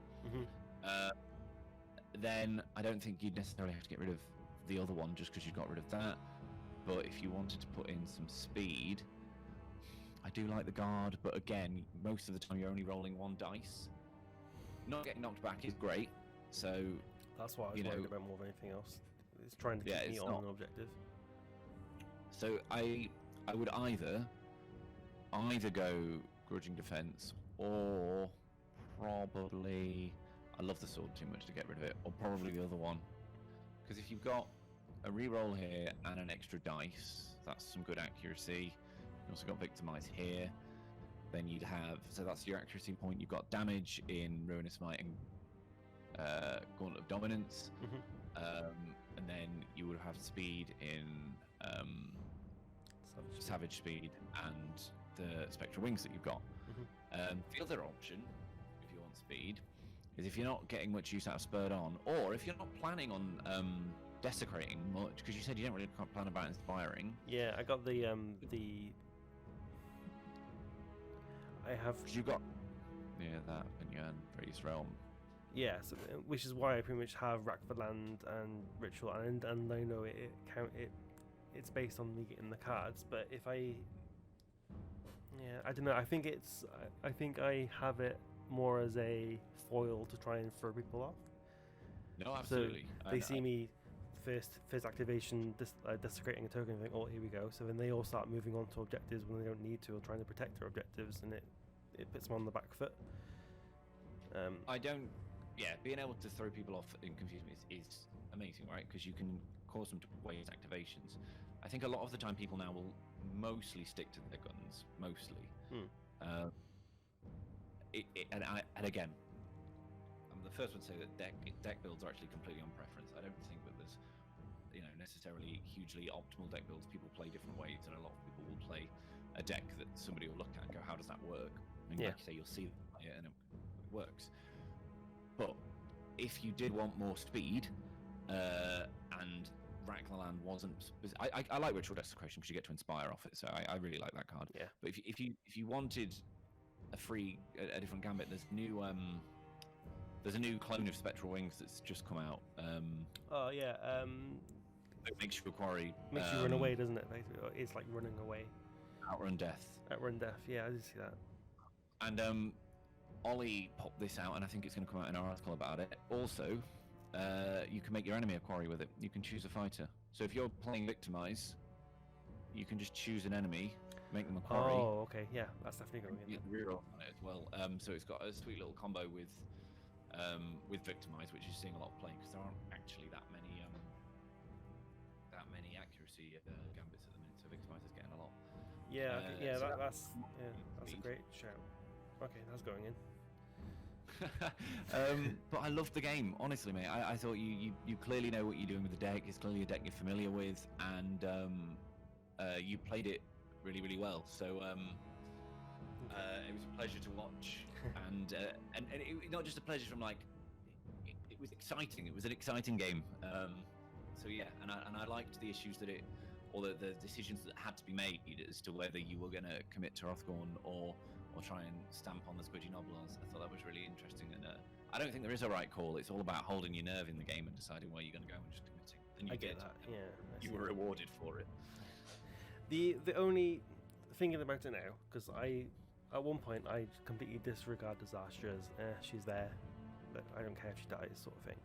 Then I don't think you'd necessarily have to get rid of the other one just because you got rid of that. But if you wanted to put in some speed, I do like the guard, but again, most of the time you're only rolling 1 dice. Not getting knocked back is great, so that's what I was worried about more than anything else. It's trying to keep me on an objective. So I would either go grudging defense, or probably I love the sword too much to get rid of it, or probably the other one, because if you've got a reroll here and an extra dice, that's some good accuracy. You also got victimize here. Then you'd have, so that's your accuracy point. You've got damage in Ruinous Might and Gauntlet of Dominance, and then you would have speed in Savage Speed and the Spectral Wings that you've got. The other option, if you want speed, is if you're not getting much use out of Spurred On, or if you're not planning on desecrating much, because you said you don't really plan about inspiring. Yeah, I got the I have. Because you got that and your Various Realm. Yeah, so, which is why I pretty much have Rack for Land and Ritual, and I know it's based on me getting the cards. But if I I don't know. I think I have it more as a foil to try and throw people off. No, absolutely. So they see me first activation, desecrating a token, and think, oh, here we go. So then they all start moving on to objectives when they don't need to, or trying to protect their objectives, and it puts them on the back foot. Being able to throw people off and confuse them is amazing, right? Because you can cause them to waste activations. I think a lot of the time people now will mostly stick to their guns, mostly. And again, I'm the first one to say that deck builds are actually completely on preference. I don't think that there's necessarily hugely optimal deck builds. People play different ways, and a lot of people will play a deck that somebody will look at and go, how does that work? And like you say, you'll see it and it works. But if you did want more speed, and Rack the Land wasn't, I like Ritual Desecration because you get to inspire off it, so I really like that card. Yeah. But if you wanted a different gambit, there's a new clone of Spectral Wings that's just come out. It makes you a quarry. Makes you run away, doesn't it? Basically, it's like running away. Outrun Death. Outrun Death. Yeah, I did see that. And Ollie popped this out, and I think it's going to come out in our article about it. Also, you can make your enemy a quarry with it. You can choose a fighter. So if you're playing Victimize, you can just choose an enemy, make them a quarry. Oh, okay, yeah, that's definitely going in. You can reroll on it as well. So it's got a sweet little combo with Victimize, which you're seeing a lot of play because there aren't actually that many accuracy gambits at the minute. So Victimize is getting a lot. That's a great shout. Okay, that's going in. But I loved the game, honestly, mate. I thought you clearly know what you're doing with the deck. It's clearly a deck you're familiar with, and you played it really, really well. So it was a pleasure to watch, and it, not just a pleasure from like it was exciting. It was an exciting game. So yeah, and I liked the issues that or the decisions that had to be made as to whether you were going to commit to Hrothgorn or try and stamp on the Squidgy Noblars. I thought that was really interesting, and I don't think there is a right call. It's all about holding your nerve in the game and deciding where you're going to go and just committing. And you get that. Yeah, you were rewarded for it. The only thinking about it now, because at one point I completely disregard disaster as she's there, but I don't care if she dies, sort of thing.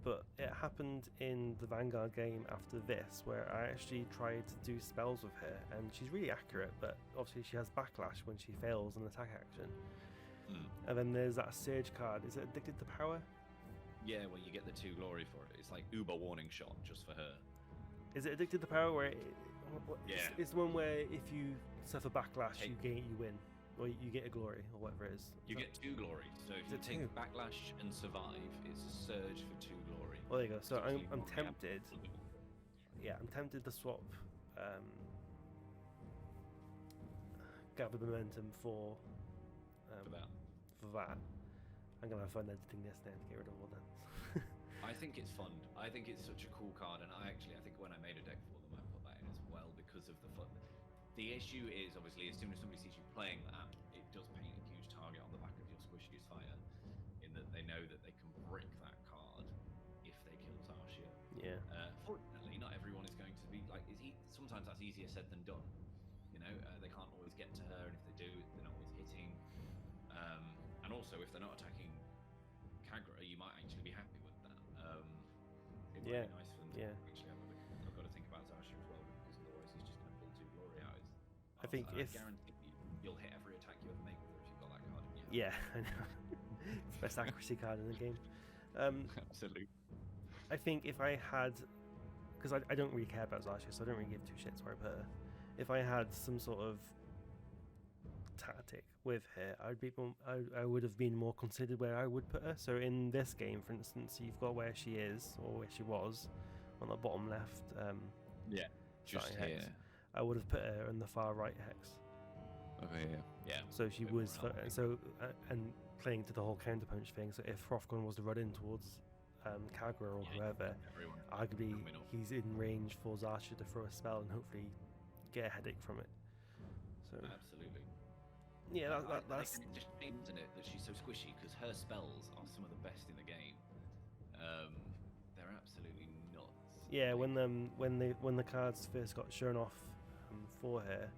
But it happened in the Vanguard game after this, where I actually tried to do spells with her, and she's really accurate, but obviously she has backlash when she fails an attack action. And then there's that Surge card. Is it Addicted to Power? Yeah, well, you get the 2 glory for it. It's like Uber Warning Shot just for her. Is it Addicted to Power where Yeah. It's the one where if you suffer backlash, you win, or you get a glory, or whatever it is. You get 2 glories. So if you take backlash and survive, it's a surge for 2 glory. Well, there you go. So I'm tempted. Yeah, I'm tempted to swap Gather Momentum for that. I'm gonna have fun editing this then to get rid of all that. I think it's fun. I think it's such a cool card, and I think when I made a deck for them, I put that in as well because of the fun. The issue is obviously as soon as somebody sees you playing that, it does paint a huge target on the back of your Squishy's Fire, in that they know that they can brick that card if they kill Zarshia. Yeah. Fortunately, not everyone is going to be like. Sometimes that's easier said than done. They can't always get to her, and if they do, they're not always hitting. And also, if they're not attacking Kagra, you might actually be happy with that. It might be nice for them to actually I've got to think about Zarshia as well, because otherwise he's just going to pull 2 glory out. I think I guarantee you'll hit every attack you ever make with her if you've got that card in your hand. Yeah, I know. It's the best accuracy card in the game. Absolutely. I think if I had, because I don't really care about Zarshia, so I don't really give 2 shits where I put her. If I had some sort of tactic with her, I would have been more considered where I would put her. So in this game, for instance, you've got where she is, or where she was, on the bottom left. Just hex. here. I would have put her in the far right hex. Okay, yeah. So she was, and playing to the whole counterpunch thing. So if Hrothgorn was to run in towards Kagra or whoever, arguably he's in range for Zarshia to throw a spell and hopefully get a headache from it. So absolutely. Yeah, that's it just seems in it that she's so squishy because her spells are some of the best in the game. They're absolutely nuts. Yeah, when the cards first got shown off for her,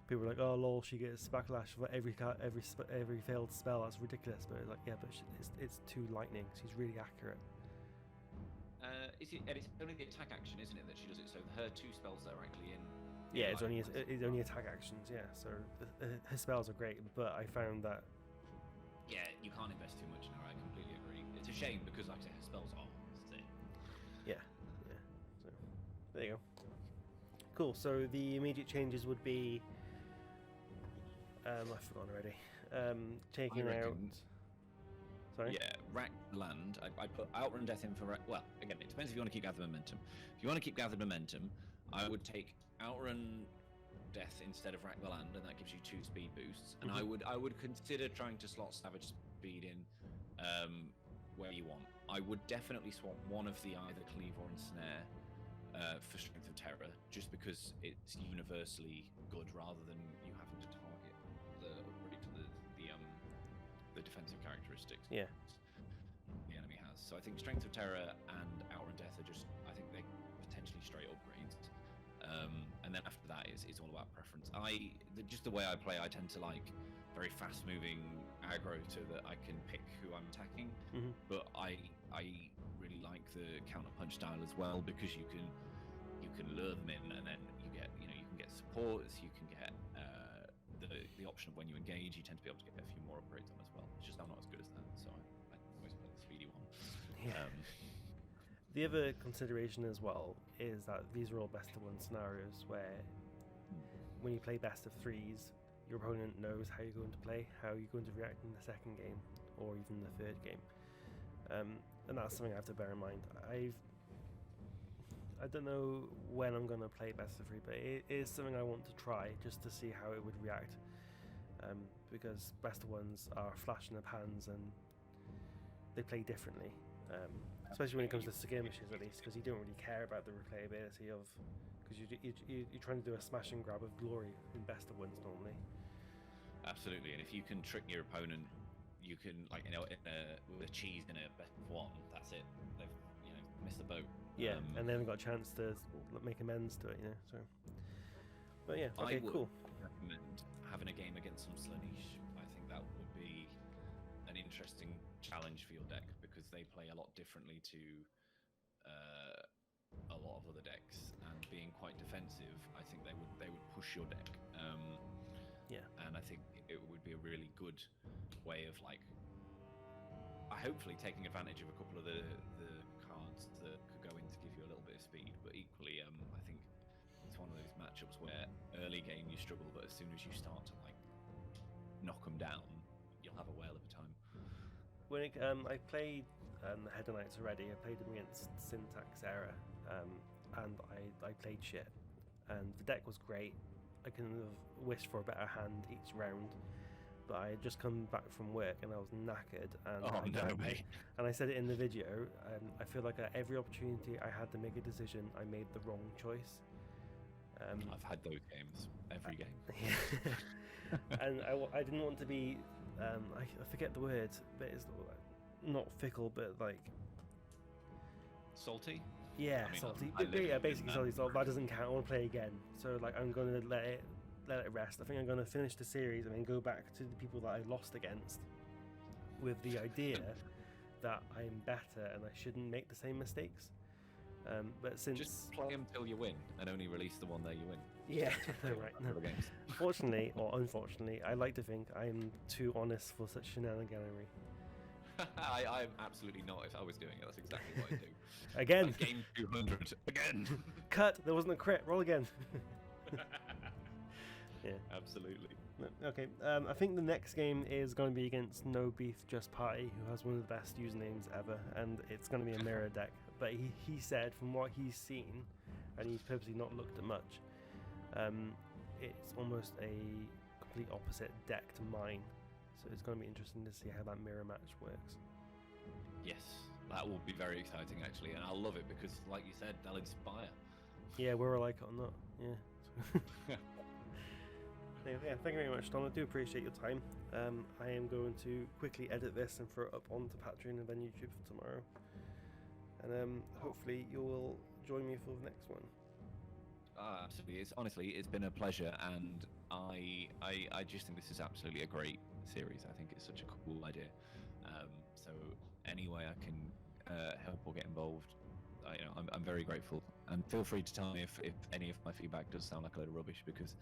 people were like, "Oh lol, she gets backlash for every failed spell. That's ridiculous." But it's like, yeah, but it's 2 lightning. She's really accurate. And it's only the attack action, isn't it, that she does it? So her 2 spells that are actually in. Yeah, it's only attack actions. Yeah, so her spells are great, but I found that. Yeah, you can't invest too much in her. I completely agree. It's a shame because, like I say, her spells are sick. Yeah. So there you go. Cool. So the immediate changes would be. I've forgotten already. Taking out. Sorry? Yeah, rack land. I put Outrun Death in for. Well, again, it depends if you want to keep Gathered Momentum. If you want to keep Gathered Momentum, I would take Outrun Death instead of Rack the Land, and that gives you 2 speed boosts. And I would consider trying to slot Savage Speed in where you want. I would definitely swap one of the either Cleave or Ensnare for Strength of Terror, just because it's universally good rather than you having to target the defensive characteristics. Yeah. The enemy has. So I think Strength of Terror and Outrun Death are just, I think they potentially straight upgrades. And then after that, it's all about preference. Just the way I play, I tend to like very fast-moving aggro so that I can pick who I'm attacking. Mm-hmm. But I really like the counter punch style as well, because you can lure them in, and then you can get supports, you can get the option of when you engage, you tend to be able to get a few more upgrades on as well. It's just I'm not as good as that, so I always play the speedy one. Yeah. The other consideration as well is that these are all best of 1 scenarios where when you play best of 3s, your opponent knows how you're going to play, how you're going to react in the second game or even the third game. And that's something I have to bear in mind. I don't know when I'm going to play best of 3, but it is something I want to try just to see how it would react. Because best of 1s are flash in the pans and they play differently. Especially when it comes to skirmishes, at least, because you don't really care about the replayability of, because you're trying to do a smash and grab of glory in best of 1s normally. Absolutely, and if you can trick your opponent, you can with a cheese in a best of 1. That's it. They've missed the boat. Yeah, and they haven't got a chance to make amends to it. So, but yeah, okay, cool. I would recommend having a game against some Slaanesh. I think that would be an interesting challenge for your deck, because they play a lot differently to a lot of other decks, and being quite defensive, I think they would push your deck. Yeah, and I think it would be a really good way of hopefully taking advantage of a couple of the cards that could go in to give you a little bit of speed. But equally, I think it's one of those matchups where early game you struggle, but as soon as you start to knock them down, you'll have a whale of a time. When I played the Header Knights already, I played them against Syntax Era, and I played shit, and the deck was great. I kind of wished for a better hand each round, but I had just come back from work and I was knackered. And and I said it in the video. I feel like at every opportunity I had to make a decision, I made the wrong choice. I've had those games every game. And I didn't want to be. I forget the word, but it's not fickle, but salty. Yeah, I mean, salty. I Basically salty. So that doesn't count. I want to play again. So I'm going to let it rest. I think I'm going to finish the series and then go back to the people that I lost against, with the idea that I'm better and I shouldn't make the same mistakes. But since just play them till you win, and only release the one that you win. Yeah, right. No. Fortunately or unfortunately, I like to think I am too honest for such shenaniganery. I'm absolutely not. If I was doing it, that's exactly what I do. Again. Game 200. Again. Cut. There wasn't a crit. Roll again. Yeah. Absolutely. Okay. I think the next game is going to be against No Beef Just Party, who has one of the best usernames ever, and it's going to be a mirror deck. But he said from what he's seen, and he's purposely not looked at much, it's almost a complete opposite deck to mine. So it's going to be interesting to see how that mirror match works. Yes, that will be very exciting actually, and I'll love it because, like you said, they'll inspire. Yeah, whether I like it or not. Yeah. Yeah, thank you very much, Don. I do appreciate your time. I am going to quickly edit this and throw it up onto Patreon and then YouTube for tomorrow. And hopefully you will join me for the next one. Absolutely. It's been a pleasure, and I just think this is absolutely a great series. I think it's such a cool idea. So any way I can help or get involved, I'm very grateful. And feel free to tell me if any of my feedback does sound like a load of rubbish, because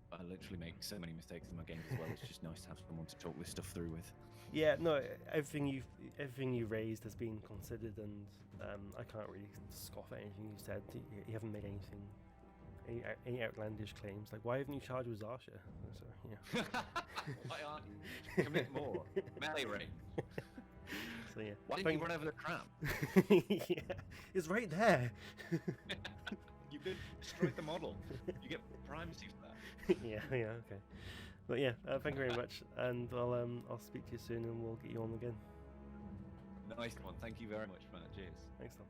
I literally make so many mistakes in my games as well. It's just nice to have someone to talk this stuff through with. Yeah, no, everything you raised has been considered, and I can't really scoff at anything you said. You haven't made any outlandish claims. Like, why haven't you charged with Zarsha? So, yeah. Why aren't you? Commit more. Melee range. So yeah. Why didn't you run over the tram? Yeah, it's right there. You could destroy the model. You get primacy for that. Yeah, okay. But yeah, thank you very much, and I'll speak to you soon, and we'll get you on again. Nice one. Thank you very much, Matt. Cheers. Thanks, Tom.